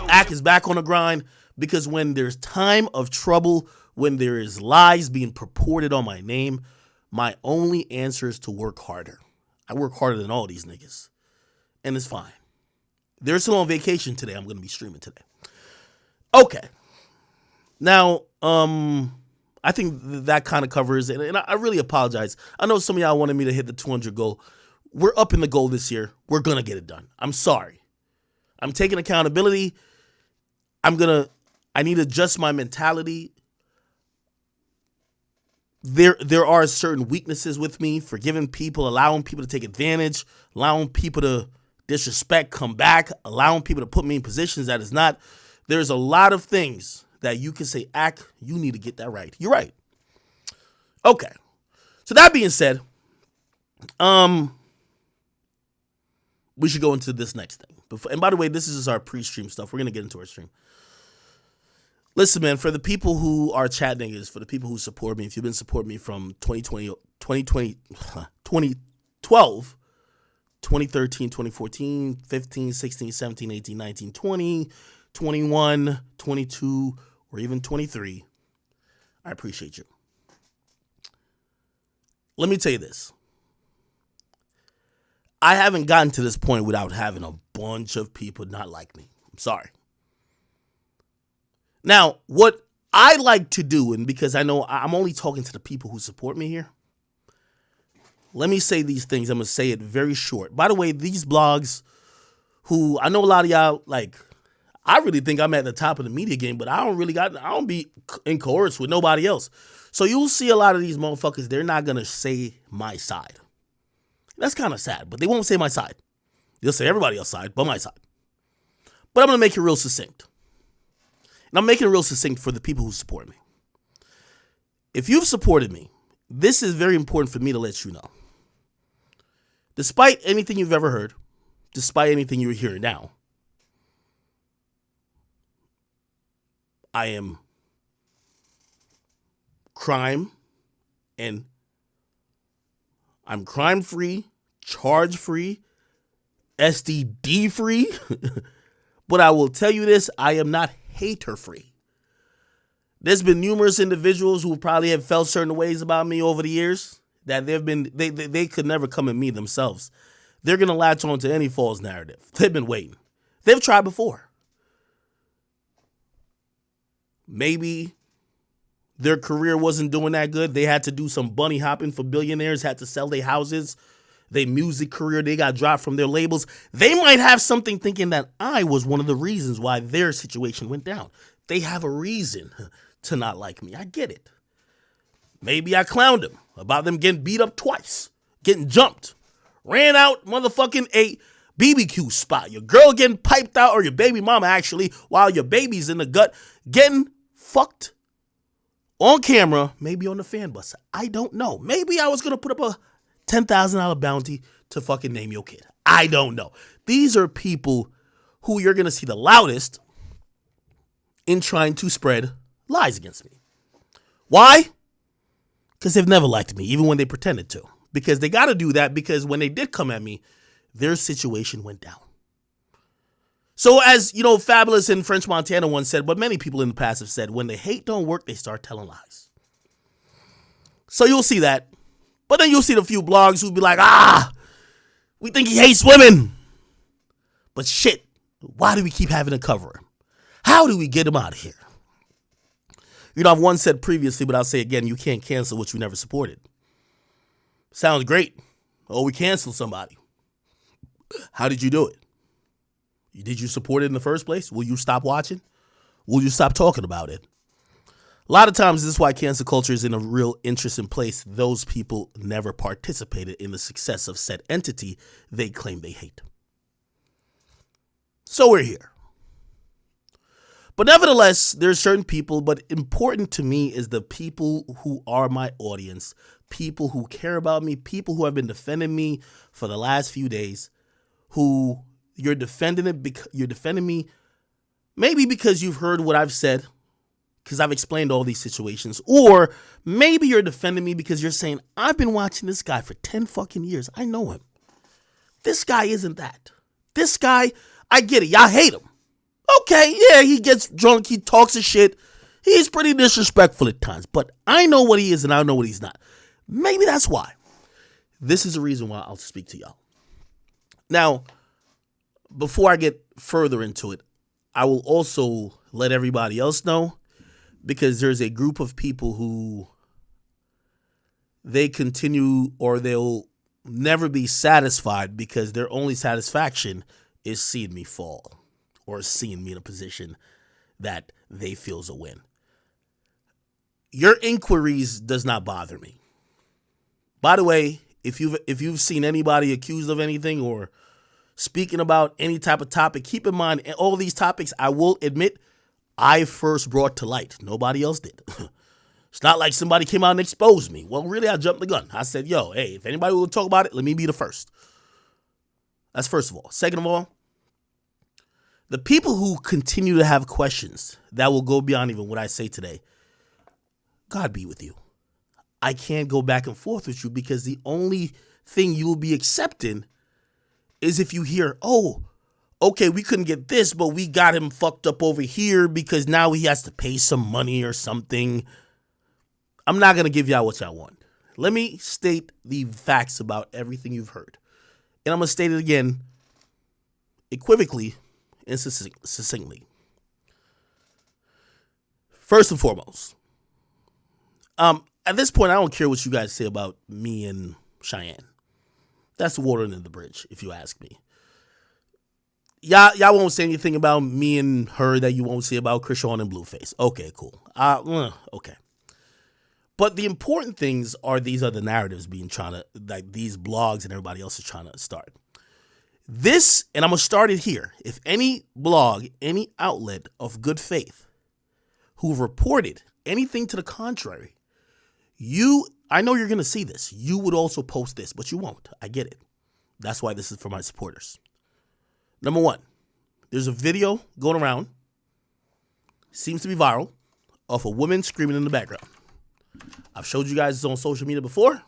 Ak is back on the grind because when there's time of trouble, when there is lies being purported on my name, my only answer is to work harder. I work harder than all these niggas. And it's fine. They're still on vacation today. I'm going to be streaming today. Okay. Now, I think that kind of covers it. And I really apologize. I know some of y'all wanted me to hit the 200 goal. We're up in the goal this year. We're going to get it done. I'm sorry. I'm taking accountability. I need to adjust my mentality. There are certain weaknesses with me, forgiving people, allowing people to take advantage, allowing people to disrespect, come back, allowing people to put me in positions that is not. There's a lot of things that you can say, Ak, you need to get that right. You're right. Okay. So that being said, we should go into this next thing. And by the way, this is just our pre-stream stuff. We're going to get into our stream. Listen, man, for the people who are chat niggas, for the people who support me, if you've been supporting me from 2012, 2013, 2014, 15, 16, 17, 18, 19, 20, 21, 22, or even 23, I appreciate you. Let me tell you this. I haven't gotten to this point without having a bunch of people not like me. I'm sorry. Now, what I like to do, and because I know I'm only talking to the people who support me here, let me say these things. I'm going to say it very short. By the way, these blogs, who I know a lot of y'all, like, I really think I'm at the top of the media game, but I don't be in coerce with nobody else. So you'll see a lot of these motherfuckers, they're not going to say my side. That's kind of sad, but they won't say my side. They'll say everybody else's side, but my side. But I'm going to make it real succinct. And I'm making it real succinct for the people who support me. If you've supported me, this is very important for me to let you know. Despite anything you've ever heard, despite anything you're hearing now, I am crime free, charge free, STD free. But I will tell you this, I am not hater free. There's been numerous individuals who probably have felt certain ways about me over the years that they could never come at me themselves. They're going to latch on to any false narrative. They've been waiting. They've tried before. Maybe their career wasn't doing that good. They had to do some bunny hopping for billionaires, had to sell their houses, their music career. They got dropped from their labels. They might have something thinking that I was one of the reasons why their situation went down. They have a reason to not like me. I get it. Maybe I clowned them about them getting beat up twice, getting jumped, ran out motherfucking a BBQ spot. Your girl getting piped out, or your baby mama actually, while your baby's in the gut, getting fucked on camera, maybe on the fan bus. I don't know. Maybe I was going to put up a $10,000 bounty to fucking name your kid. I don't know. These are people who you're going to see the loudest in trying to spread lies against me. Why? Because they've never liked me, even when they pretended to. Because they got to do that, because when they did come at me, their situation went down. So as, you know, Fabulous in French Montana once said, but many people in the past have said, when the hate don't work, they start telling lies. So you'll see that. But then you'll see the few blogs who'll be like, we think he hates women. But shit, why do we keep having to cover him? How do we get him out of here? You know, I've once said previously, but I'll say again, you can't cancel what you never supported. Sounds great. Oh, we canceled somebody. How did you do it? Did you support it in the first place? Will you stop watching? Will you stop talking about it? A lot of times, this is why cancel culture is in a real interesting place. Those people never participated in the success of said entity they claim they hate. So we're here. But nevertheless, there's certain people, but important to me is the people who are my audience, people who care about me, people who have been defending me for the last few days, who you're defending me maybe because you've heard what I've said, because I've explained all these situations, or maybe you're defending me because you're saying, I've been watching this guy for 10 fucking years. I know him. This guy isn't that. This guy, I get it. Y'all hate him. Okay, yeah, he gets drunk. He talks his shit. He's pretty disrespectful at times. But I know what he is and I know what he's not. Maybe that's why. This is the reason why I'll speak to y'all. Now, before I get further into it, I will also let everybody else know, because there's a group of people who they continue, or they'll never be satisfied because their only satisfaction is seeing me fall or seeing me in a position that they feel is a win. Your inquiries does not bother me. By the way, if you've seen anybody accused of anything or speaking about any type of topic, keep in mind, all these topics, I will admit, I first brought to light. Nobody else did. It's not like somebody came out and exposed me. Well, really, I jumped the gun. I said, yo, hey, if anybody will talk about it, let me be the first. That's first of all. Second of all, the people who continue to have questions that will go beyond even what I say today, God be with you. I can't go back and forth with you, because the only thing you will be accepting is if you hear, oh, okay, we couldn't get this, but we got him fucked up over here because now he has to pay some money or something. I'm not going to give y'all what y'all want. Let me state the facts about everything you've heard. And I'm going to state it again equivocally and succinctly. First and foremost, at this point, I don't care what you guys say about me and Cheyenne. That's the water under the bridge, if you ask me. Y'all won't say anything about me and her that you won't say about Krishan and Blueface. Okay, cool. Okay. But the important things are these other narratives like these blogs and everybody else is trying to start. This, and I'm going to start it here. If any blog, any outlet of good faith who reported anything to the contrary, I know you're going to see this. You would also post this, but you won't. I get it. That's why this is for my supporters. Number one, there's a video going around, seems to be viral, of a woman screaming in the background. I've showed you guys this on social media before.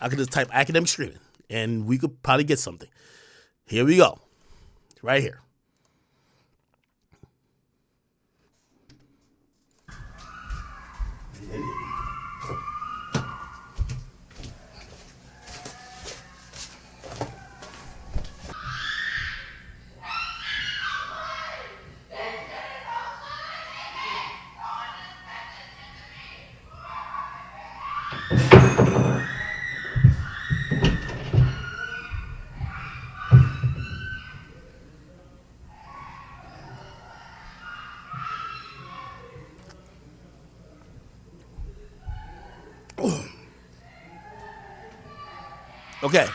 I could just type Akademiks screaming, and we could probably get something. Here we go. Right here. Okay.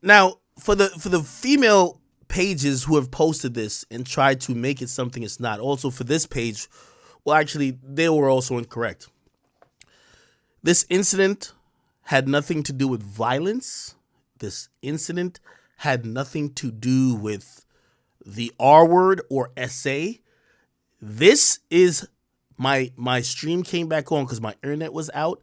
Now, for the female pages who have posted this and tried to make it something it's not, also for this page, well, actually, they were also incorrect. This incident had nothing to do with violence. This incident had nothing to do with the R word or SA. This is my stream came back on because my internet was out,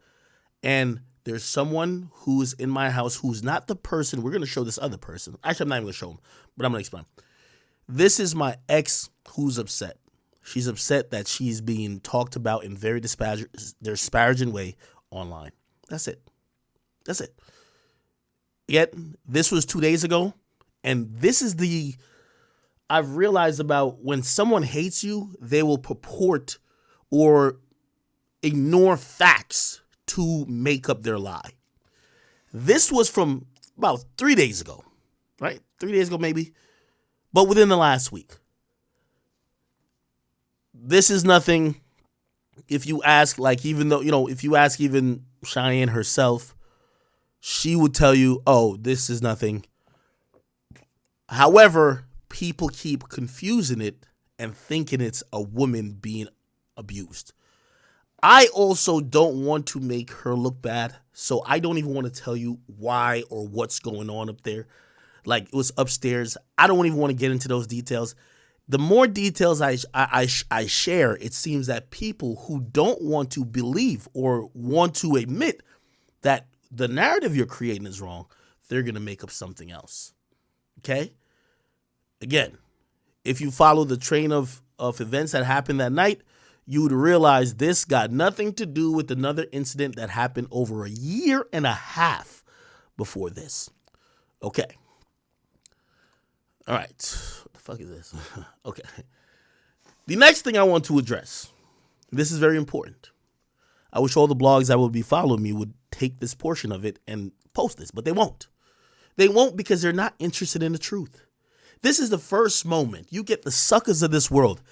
and there's someone who's in my house who's not the person. We're going to show this other person. Actually, I'm not even going to show him, but I'm going to explain. This is my ex who's upset. She's upset that she's being talked about in very disparaging way online. That's it. That's it. Yet, this was 2 days ago, and this is I've realized about when someone hates you, they will purport or ignore facts to make up their lie. This was from about 3 days ago, right? 3 days ago, maybe, but within the last week. This is nothing. If you ask, like, even though, if you ask even Cheyenne herself, she would tell you, oh, this is nothing. However, people keep confusing it and thinking it's a woman being abused. I also don't want to make her look bad, so I don't even want to tell you why or what's going on up there. Like, it was upstairs. I don't even want to get into those details. The more details I share, it seems that people who don't want to believe or want to admit that the narrative you're creating is wrong they're going to make up something else. Okay? Again, if you follow the train of events that happened that night, you would realize this got nothing to do with another incident that happened over a year and a half before this. Okay. All right. What the fuck is this? Okay. The next thing I want to address, this is very important. I wish all the blogs that would be following me would take this portion of it and post this, but they won't. They won't because they're not interested in the truth. This is the first moment. You get the suckers of this world.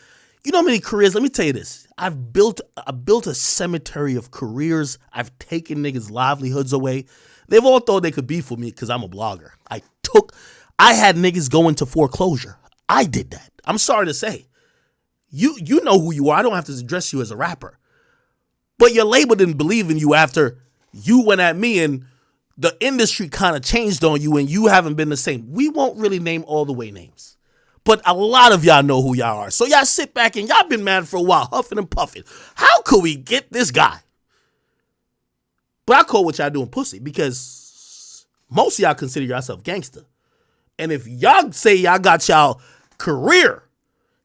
You know how many careers? Let me tell you this. I've built a cemetery of careers. I've taken niggas' livelihoods away. They've all thought they could beef with me because I'm a blogger. I had niggas go into foreclosure. I did that. I'm sorry to say. You know who you are. I don't have to address you as a rapper. But your label didn't believe in you after you went at me and the industry kind of changed on you and you haven't been the same. We won't really name all the way names. But a lot of y'all know who y'all are. So y'all sit back and y'all been mad for a while, huffing and puffing. How could we get this guy? But I call what y'all doing pussy because most of y'all consider yourself gangster. And if y'all say y'all got y'all career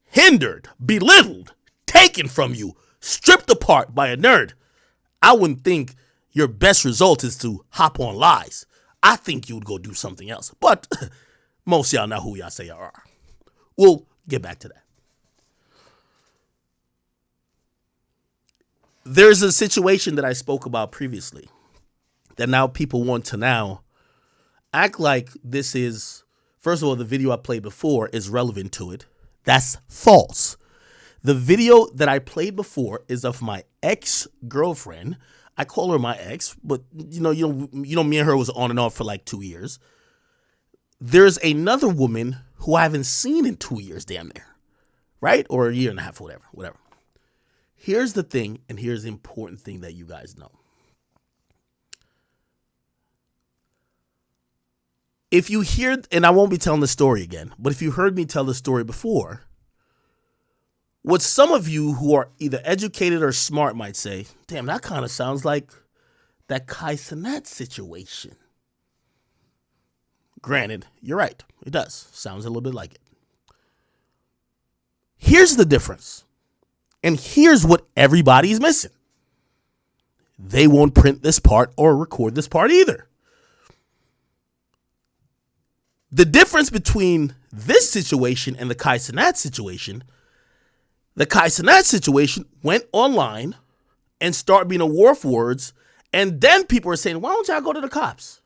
hindered, belittled, taken from you, stripped apart by a nerd, I wouldn't think your best result is to hop on lies. I think you would go do something else. But most of y'all know who y'all say y'all are. We'll get back to that. There's a situation that I spoke about previously that now people want to now act like this is, first of all, the video I played before is relevant to it. That's false. The video that I played before is of my ex-girlfriend. I call her my ex, but you know, me and her was on and off for like 2 years. There's another woman who I haven't seen in 2 years, damn near, right? Or a year and a half, whatever. Here's the thing, and here's the important thing that you guys know. If you hear, and I won't be telling the story again, but if you heard me tell the story before, what some of you who are either educated or smart might say, damn, that kind of sounds like that Kai Cenat situation. Granted, you're right. It does. Sounds a little bit like it. Here's the difference. And here's what everybody's missing. They won't print this part or record this part either. The difference between this situation and the Kai Cenat situation, the Kai Cenat situation went online and started being a war for words, and then people are saying, why don't y'all go to the cops?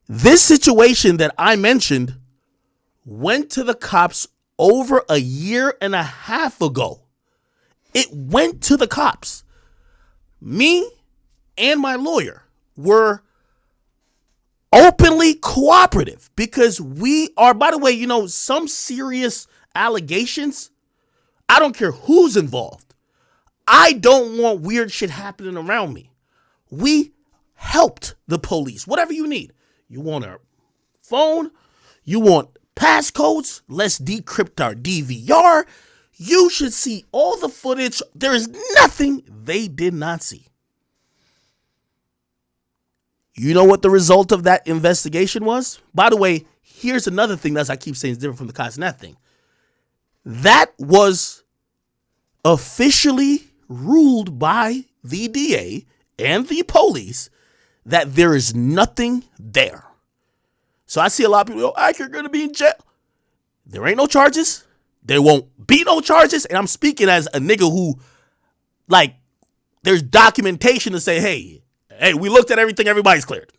This situation that I mentioned went to the cops over a year and a half ago. It went to the cops. Me and my lawyer were openly cooperative because we are, by the way, you know, some serious allegations, I don't care who's involved. I don't want weird shit happening around me. We helped the police, whatever you need. You want a phone? You want passcodes? Let's decrypt our DVR. You should see all the footage. There is nothing they did not see. You know what the result of that investigation was? By the way, here's another thing that I keep saying is different from the Kai Cenat thing. That was officially ruled by the DA and the police that there is nothing there. So I see a lot of people go, you're going to be in jail. There ain't no charges. There won't be no charges. And I'm speaking as a nigga who, like, there's documentation to say, hey, we looked at everything. Everybody's cleared.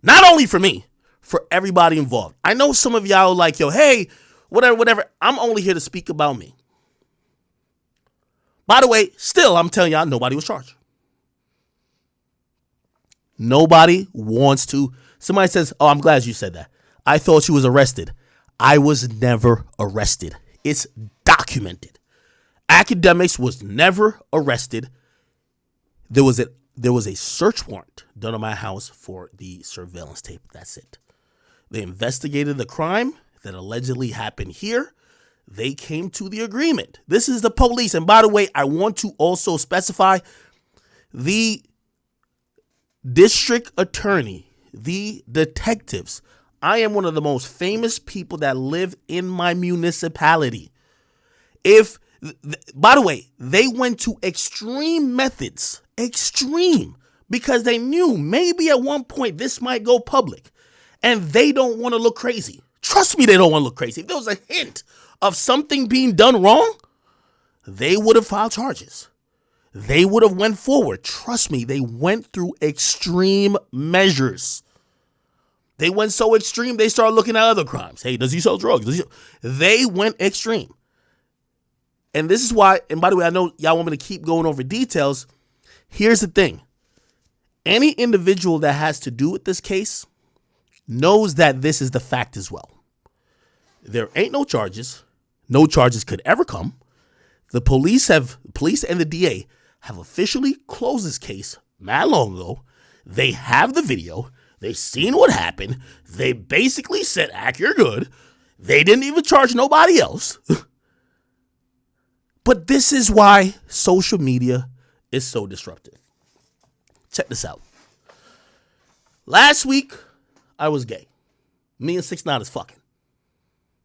Not only for me, for everybody involved. I know some of y'all like, yo, hey, whatever. I'm only here to speak about me. By the way, still, I'm telling y'all, nobody was charged. Nobody wants to. Somebody says, oh, I'm glad you said that. I thought she was arrested. I was never arrested. It's documented. Akademiks was never arrested. There was a search warrant done on my house for the surveillance tape. That's it. They investigated the crime that allegedly happened here. They came to the agreement. This is the police. And by the way, I want to also specify the district attorney the detectives. I am one of the most famous people that live in my municipality. By the way, they went to extreme methods, because they knew maybe at one point this might go public and they don't want to look crazy. Trust me, they don't want to look crazy. If there was a hint of something being done wrong, they would have filed charges. They would have went forward. Trust me, they went through extreme measures. They went so extreme, they started looking at other crimes. Hey, does he sell drugs? They went extreme. And this is why, and by the way, I know y'all want me to keep going over details. Here's the thing. Any individual that has to do with this case knows that this is the fact as well. There ain't no charges. No charges could ever come. The police and the DA have officially closed this case mad long ago. They have the video. They seen what happened. They basically said, Ak, you're good. They didn't even charge nobody else. But this is why social media is so disruptive. Check this out. Last week, I was gay. Me and 6ix9ine is fucking.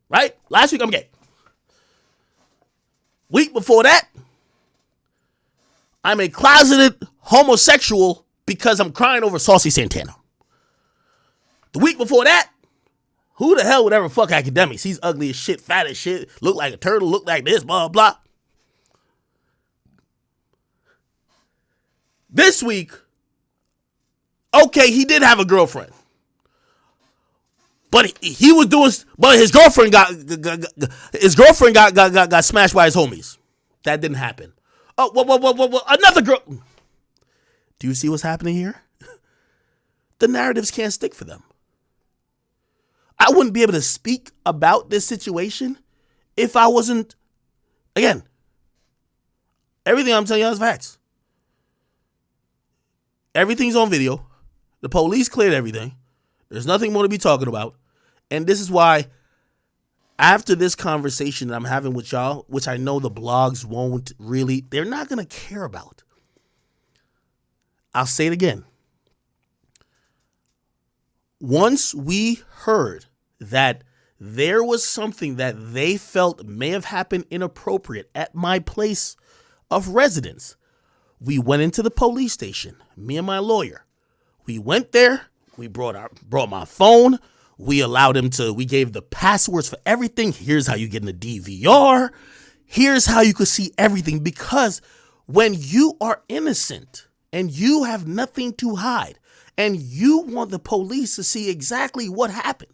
Right? Last week, I'm gay. Week before that, I'm a closeted homosexual because I'm crying over Saucy Santana. The week before that, who the hell would ever fuck Akademiks? He's ugly as shit, fat as shit, look like a turtle, look like this, blah, blah. This week, okay, he did have a girlfriend. But he was doing, but his girlfriend got smashed by his homies. That didn't happen. Oh, what, another girl. Do you see what's happening here? The narratives can't stick for them. I wouldn't be able to speak about this situation if I wasn't, again, everything I'm telling you is facts. Everything's on video. The police cleared everything. There's nothing more to be talking about. And this is why after this conversation that I'm having with y'all, which I know the blogs won't really, they're not going to care about. I'll say it again. Once we heard that there was something that they felt may have happened inappropriate at my place of residence, we went into the police station, me and my lawyer. We went there. We brought my phone. We gave the passwords for everything. Here's how you get in the DVR. Here's how you could see everything. Because when you are innocent and you have nothing to hide and you want the police to see exactly what happened,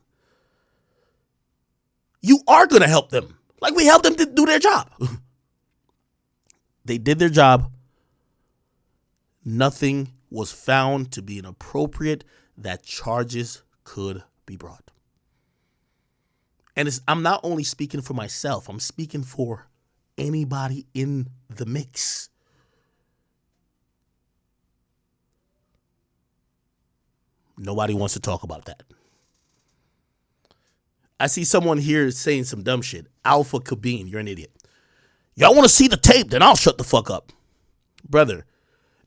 you are going to help them. Like we helped them to do their job. They did their job. Nothing was found to be inappropriate that charges could be brought. And I'm not only speaking for myself, I'm speaking for anybody in the mix. Nobody wants to talk about that. I see someone here saying some dumb shit. Alpha Cabine, you're an idiot. Y'all want to see the tape? Then I'll shut the fuck up. Brother,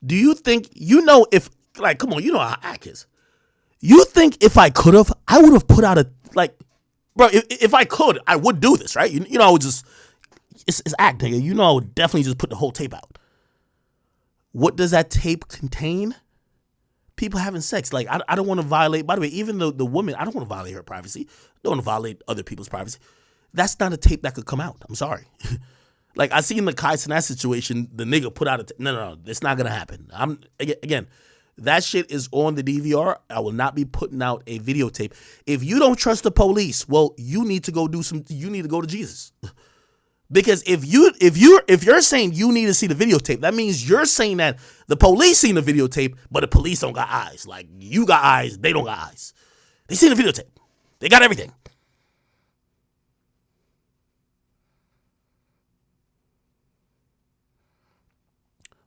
do you think, if, like, come on, you know how Ak is. You think if I could have, I would have put out if I could, I would do this, right? You know, I would just, it's Ak, nigga. I would definitely just put the whole tape out. What does that tape contain? People having sex. Like, I don't want to violate, by the way, even the woman, I don't want to violate her privacy. I don't want to violate other people's privacy. That's not a tape that could come out. I'm sorry. Like, I see in the Kai Cenat situation, the nigga put out no, it's not going to happen. Again, that shit is on the DVR. I will not be putting out a videotape. If you don't trust the police, well, you need to go to Jesus. Because if you're saying you need to see the videotape, that means you're saying that the police seen the videotape, but the police don't got eyes. Like, you got eyes, they don't got eyes. They seen the videotape. They got everything.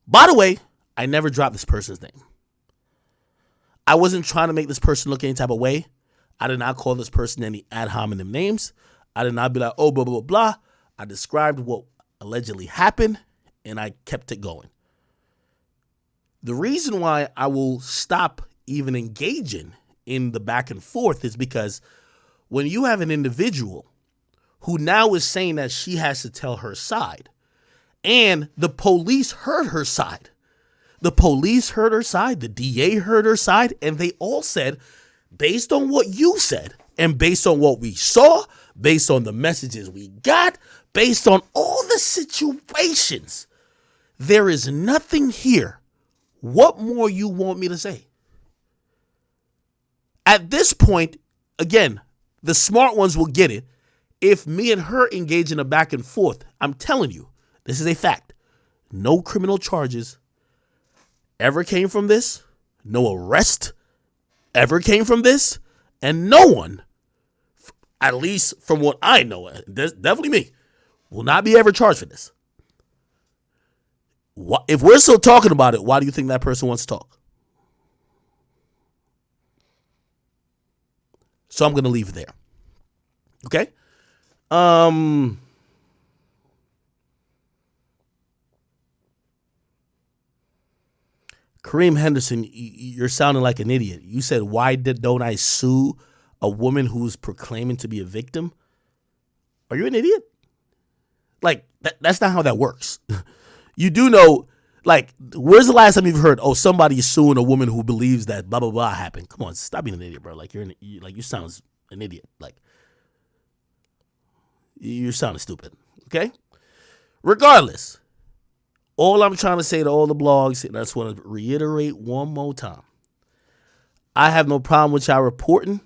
By the way, I never dropped this person's name. I wasn't trying to make this person look any type of way. I did not call this person any ad hominem names. I did not be like, oh, blah, blah, blah, blah. I described what allegedly happened, and I kept it going. The reason why I will stop even engaging in the back and forth is because when you have an individual who now is saying that she has to tell her side, and the police heard her side. The police heard her side, the DA heard her side, and they all said, based on what you said, and based on what we saw, based on the messages we got, based on all the situations, there is nothing here. What more you want me to say? At this point, again, the smart ones will get it. If me and her engage in a back and forth, I'm telling you, this is a fact. No criminal charges ever came from this. No arrest ever came from this. And no one, at least from what I know, definitely me, will not be ever charged for this. If we're still talking about it, why do you think that person wants to talk? So I'm going to leave it there. Okay? Kareem Henderson, you're sounding like an idiot. You said, don't I sue a woman who's proclaiming to be a victim? Are you an idiot? Like, that's not how that works. You do know, like, where's the last time you've heard, somebody is suing a woman who believes that blah, blah, blah happened? Come on, stop being an idiot, bro. Like, you sound an idiot. Like, you're sounding stupid, okay? Regardless, all I'm trying to say to all the blogs, and I just want to reiterate one more time, I have no problem with y'all reporting.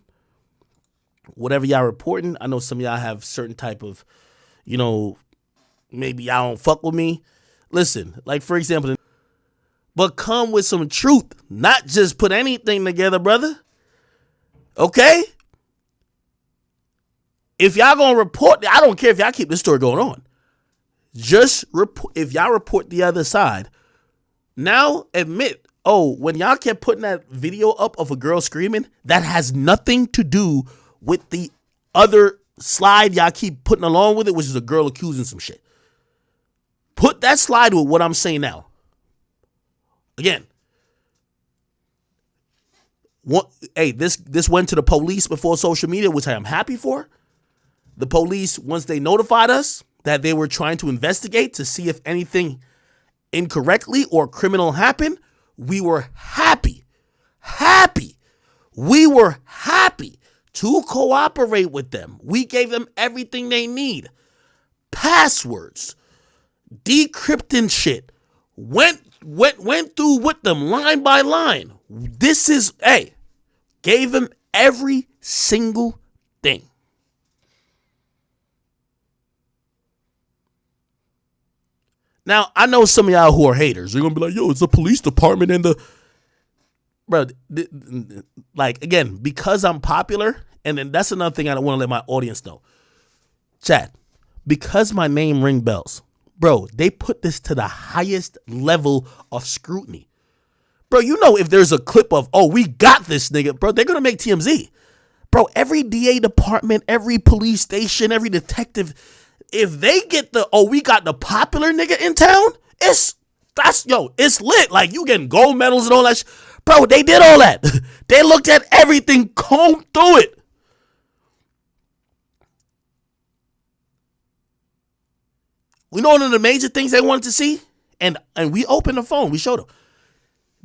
Whatever y'all reporting, I know some of y'all have certain type of, maybe y'all don't fuck with me. Listen, like for example, but come with some truth, not just put anything together, brother. Okay? If y'all gonna report, I don't care if y'all keep this story going on. Just report. If y'all report the other side, now admit, when y'all kept putting that video up of a girl screaming, that has nothing to do with the other slide y'all keep putting along with it, which is a girl accusing some shit. Put that slide with what I'm saying now. Again, this went to the police before social media, which I am happy for. The police, once they notified us that they were trying to investigate to see if anything incorrectly or criminal happened, we were happy. We were happy to cooperate with them. We gave them everything they need. Passwords, decrypting shit. Went through with them line by line. Gave them every single thing. Now, I know some of y'all who are haters. They're going to be like, yo, it's the police department and the... Bro, like, again, because I'm popular, and then that's another thing I don't want to let my audience know. Chat, because my name ring bells, bro, they put this to the highest level of scrutiny. Bro, if there's a clip of, we got this nigga, bro, they're going to make TMZ. Bro, every DA department, every police station, every detective... If they get we got the popular nigga in town, it's lit. Like, you getting gold medals and all that Bro, they did all that. They looked at everything, combed through it. We know one of the major things they wanted to see? And we opened the phone. We showed them.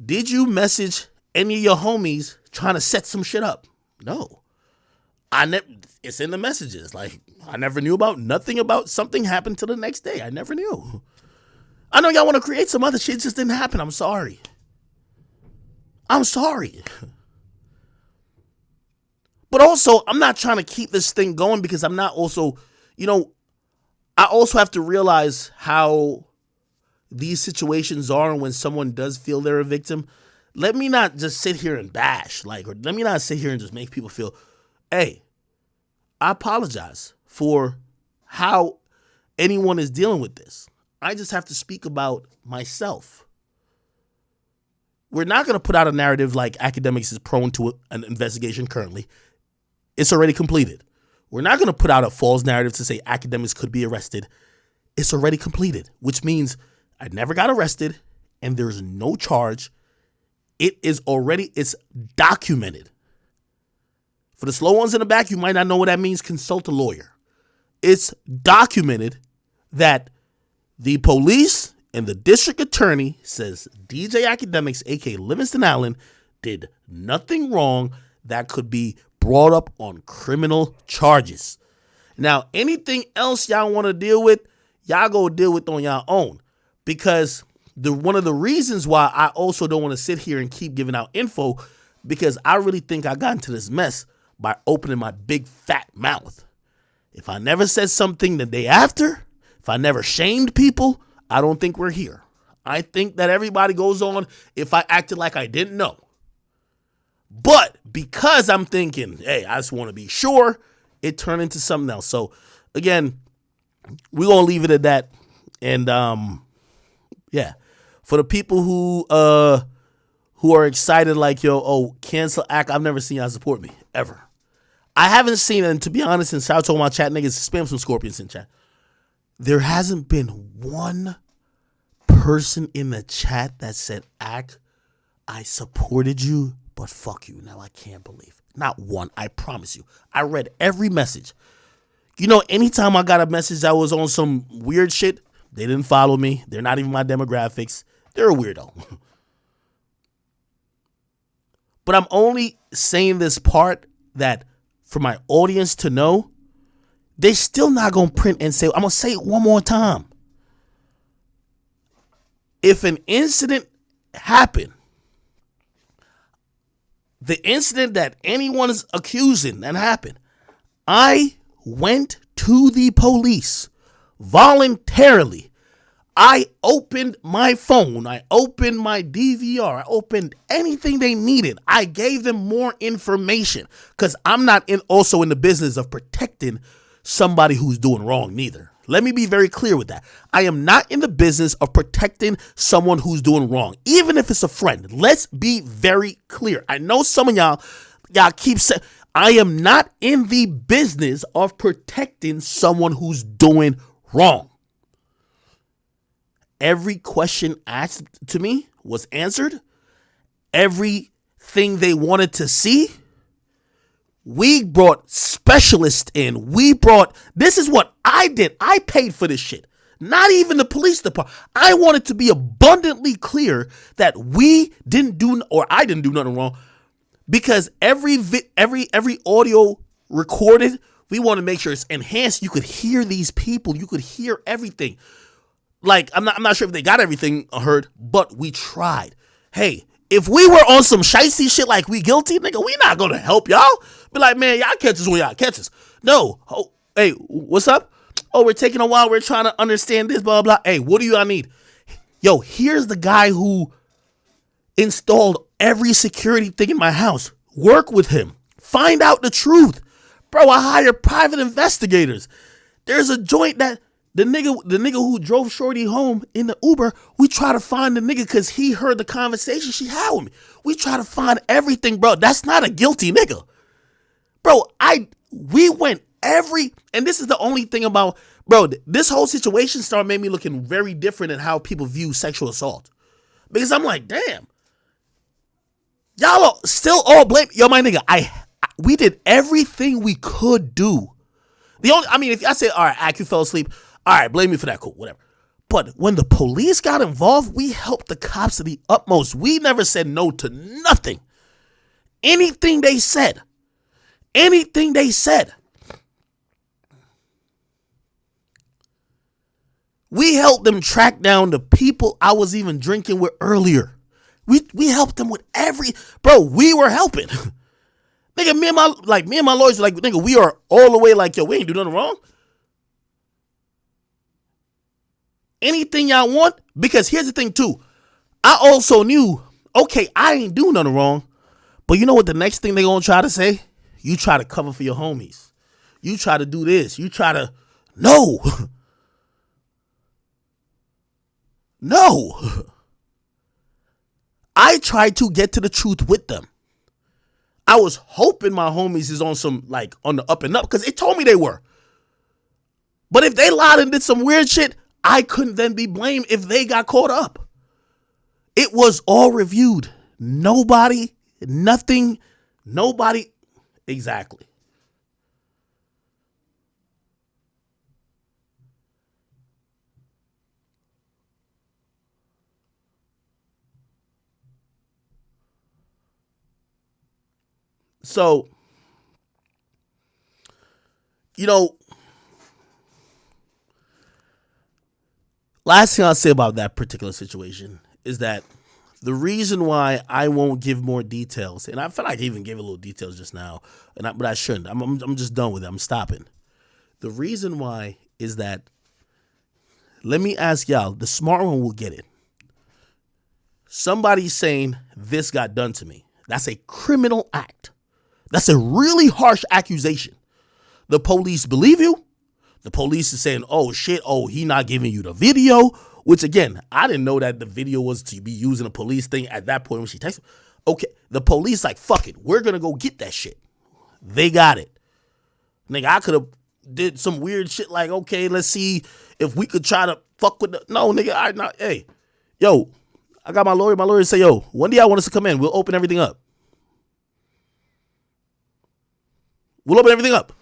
Did you message any of your homies trying to set some shit up? No. It's in the messages. Like, I never knew nothing about something happened till the next day. I never knew. I know y'all want to create some other shit. It just didn't happen. I'm sorry. But also, I'm not trying to keep this thing going because I'm not also, I also have to realize how these situations are when someone does feel they're a victim. Let me not just sit here and bash, or let me not sit here and just make people feel, hey, I apologize for how anyone is dealing with this. I just have to speak about myself. We're not going to put out a narrative like Akademiks is prone to an investigation currently. It's already completed. We're not going to put out a false narrative to say Akademiks could be arrested. It's already completed, which means I never got arrested and there's no charge. It's documented. For the slow ones in the back, you might not know what that means. Consult a lawyer. It's documented that the police and the district attorney says DJ Akademiks, aka Livingston Allen, did nothing wrong that could be brought up on criminal charges. Now, anything else y'all want to deal with, y'all go deal with on your own. Because one of the reasons why I also don't want to sit here and keep giving out info, because I really think I got into this mess by opening my big fat mouth. If I never said something the day after, if I never shamed people, I don't think we're here. I think that everybody goes on if I acted like I didn't know. But because I'm thinking, hey, I just want to be sure, it turned into something else. So again, we're going to leave it at that. And yeah, for the people who are excited like, cancel act, I've never seen y'all support me, ever. I haven't seen it, and to be honest, since I told my chat niggas, spam some scorpions in chat. There hasn't been one person in the chat that said, Act, I supported you, but fuck you. Now I can't believe. Not one, I promise you. I read every message. Anytime I got a message that was on some weird shit, they didn't follow me. They're not even my demographics. They're a weirdo. But I'm only saying this part that for my audience to know, they still not going to print and say, I'm going to say it one more time. If an incident happened, the incident that anyone is accusing that happened, I went to the police voluntarily. I opened my phone. I opened my DVR. I opened anything they needed. I gave them more information because I'm not also in the business of protecting somebody who's doing wrong neither. Let me be very clear with that. I am not in the business of protecting someone who's doing wrong, even if it's a friend. Let's be very clear. I know some of y'all keep saying, I am not in the business of protecting someone who's doing wrong. Every question asked to me was answered. Everything they wanted to see, we brought specialists in. This is what I did. I paid for this shit. Not even the police department. I wanted to be abundantly clear that I didn't do nothing wrong, because every audio recorded, we want to make sure it's enhanced. You could hear these people. You could hear everything. Like, I'm not sure if they got everything heard, but we tried. Hey, if we were on some shicey shit like we guilty, nigga, we not gonna help y'all. Be like, man, y'all catch us when y'all catch us. No. Oh, hey, what's up? Oh, we're taking a while. We're trying to understand this, blah, blah, blah. Hey, what do y'all need? Yo, here's the guy who installed every security thing in my house. Work with him. Find out the truth. Bro, I hired private investigators. There's a joint that the nigga who drove Shorty home in the Uber, we try to find the nigga because he heard the conversation she had with me. We try to find everything, bro. That's not a guilty nigga. Bro, we went and this is the only thing about, bro, this whole situation made me looking very different in how people view sexual assault. Because I'm like, damn, y'all are still all blame. Yo, my nigga, we did everything we could do. If I say, all right, you fell asleep, all right, blame me for that, cool, whatever. But when the police got involved, we helped the cops to the utmost. We never said no to nothing. Anything they said. We helped them track down the people I was even drinking with earlier. We helped them with we were helping. Nigga, me and my lawyers were like, nigga, we are all the way like, yo, we ain't do nothing wrong. Anything y'all want, because here's the thing too. I also knew, okay, I ain't do nothing wrong, but you know what the next thing they gonna try to say? You try to cover for your homies. You try to do this. You try to, no. No. I tried to get to the truth with them. I was hoping my homies is on the up and up, because it told me they were. But if they lied and did some weird shit, I couldn't then be blamed if they got caught up. It was all reviewed. Nobody. Exactly. So, you know, last thing I'll say about that particular situation is that the reason why I won't give more details, and I feel like I even gave a little details just now, but I shouldn't. I'm just done with it. I'm stopping. The reason why is that, let me ask y'all, the smart one will get it. Somebody's saying this got done to me. That's a criminal act. That's a really harsh accusation. The police believe you. The police is saying, oh shit, oh, he not giving you the video, which again, I didn't know that the video was to be using a police thing at that point when she texted. Okay, the police like, fuck it, we're gonna go get that shit. They got it. Nigga, I could have did some weird shit like, okay, let's see if we could try to fuck with the, no, nigga, I not, hey, yo, I got my lawyer say, yo, when do y'all want us to come in? We'll open everything up. We'll open everything up.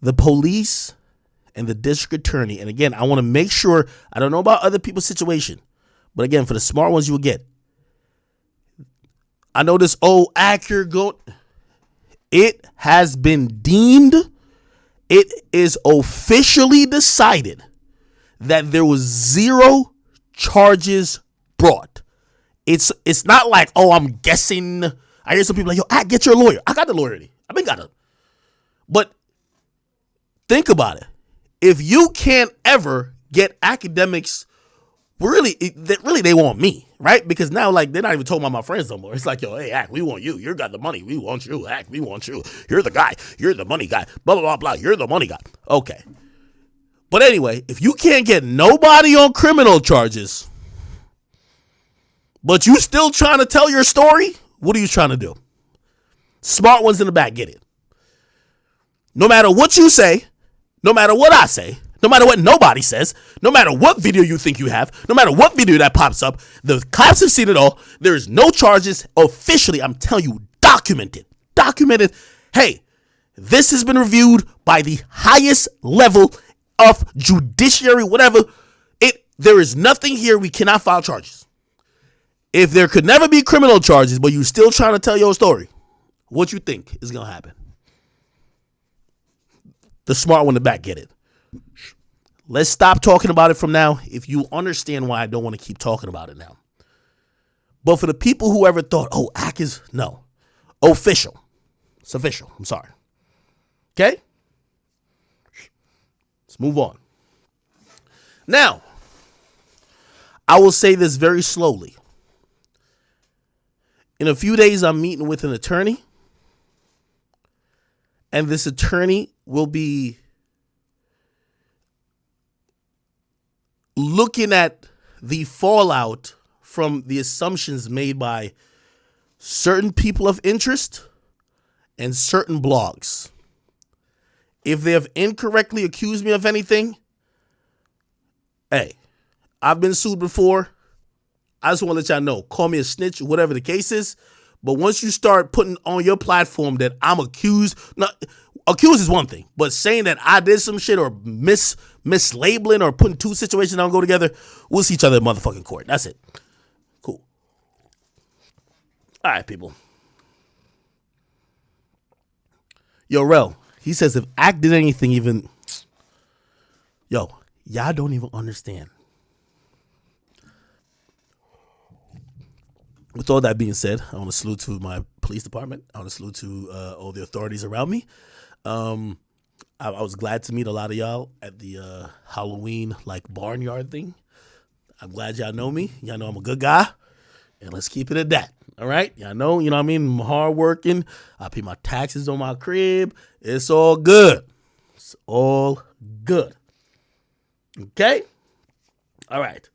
The police and the district attorney, and again, I want to make sure, I don't know about other people's situation, but again, for the smart ones you will get. I know this old actor it has been deemed, it is officially decided that there was 0 charges brought. It's not like, oh, I'm guessing. I hear some people like, yo, I get your lawyer. I got the lawyer already. I've been got him. But think about it. If you can't ever get Akademiks, really they want me, right? Because now, like, they're not even talking about my friends no more. It's like, yo, hey, Ak, we want you. You got the money. We want you. Ak, we want you. You're the guy. You're the money guy. Blah, blah, blah, blah. You're the money guy. Okay. But anyway, if you can't get nobody on criminal charges, but you still trying to tell your story, what are you trying to do? Smart ones in the back get it. No matter what you say, no matter what I say, no matter what nobody says, no matter what video you think you have, no matter what video that pops up, the cops have seen it all. There is no charges officially. I'm telling you, documented. Hey, this has been reviewed by the highest level of judiciary, whatever. There is nothing here. We cannot file charges. If there could never be criminal charges, but you still trying to tell your story, what you think is going to happen? The smart one in the back get it. Let's stop talking about it from now, if you understand why I don't want to keep talking about it now. But for the people who ever thought, oh, Ak is, no. Official. It's official. I'm sorry. Okay? Let's move on. Now, I will say this very slowly. In a few days, I'm meeting with an attorney. And this attorney will be looking at the fallout from the assumptions made by certain people of interest and certain blogs. If they have incorrectly accused me of anything, hey, I've been sued before. I just want to let y'all know. Call me a snitch, whatever the case is. But once you start putting on your platform that I'm accused, accused is one thing, but saying that I did some shit or mislabeling or putting two situations that don't go together, we'll see each other in motherfucking court. That's it. Cool. All right, people. Yo, Rel, he says if Ak did anything even, yo, y'all don't even understand. With all that being said, I want to salute to my police department. I want to salute to all the authorities around me. I was glad to meet a lot of y'all at the Halloween barnyard thing. I'm glad y'all know me. Y'all know I'm a good guy. And let's keep it at that. All right? Y'all know, you know what I mean? I'm hardworking. I pay my taxes on my crib. It's all good. It's all good. Okay? All right.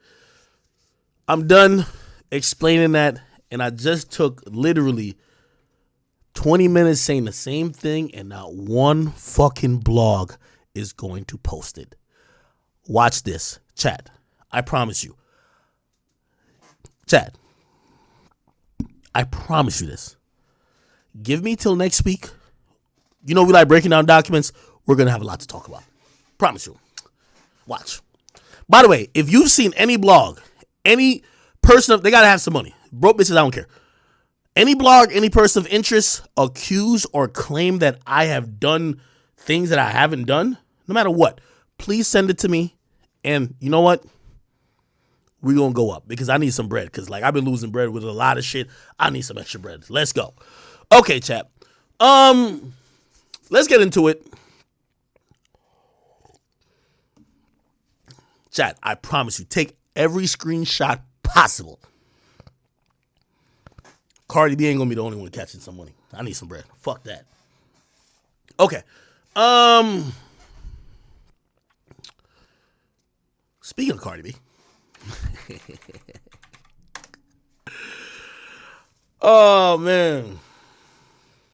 I'm done explaining that, and I just took literally 20 minutes saying the same thing, and not one fucking blog is going to post it. Watch this, chat. I promise you. Chad, I promise you this. Give me till next week. You know we like breaking down documents. We're going to have a lot to talk about. Promise you. Watch. By the way, if you've seen any blog, any person, they got to have some money. Broke bitches, I don't care. Any blog, any person of interest accuse or claim that I have done things that I haven't done, no matter what, please send it to me. And you know what? We're going to go up because I need some bread because, like, I've been losing bread with a lot of shit. I need some extra bread. Let's go. Okay, chap. Let's get into it. Chat, I promise you, take every screenshot possible. Cardi B ain't gonna be the only one catching some money. I need some bread. Fuck that. Okay. Speaking of Cardi B. Oh, man.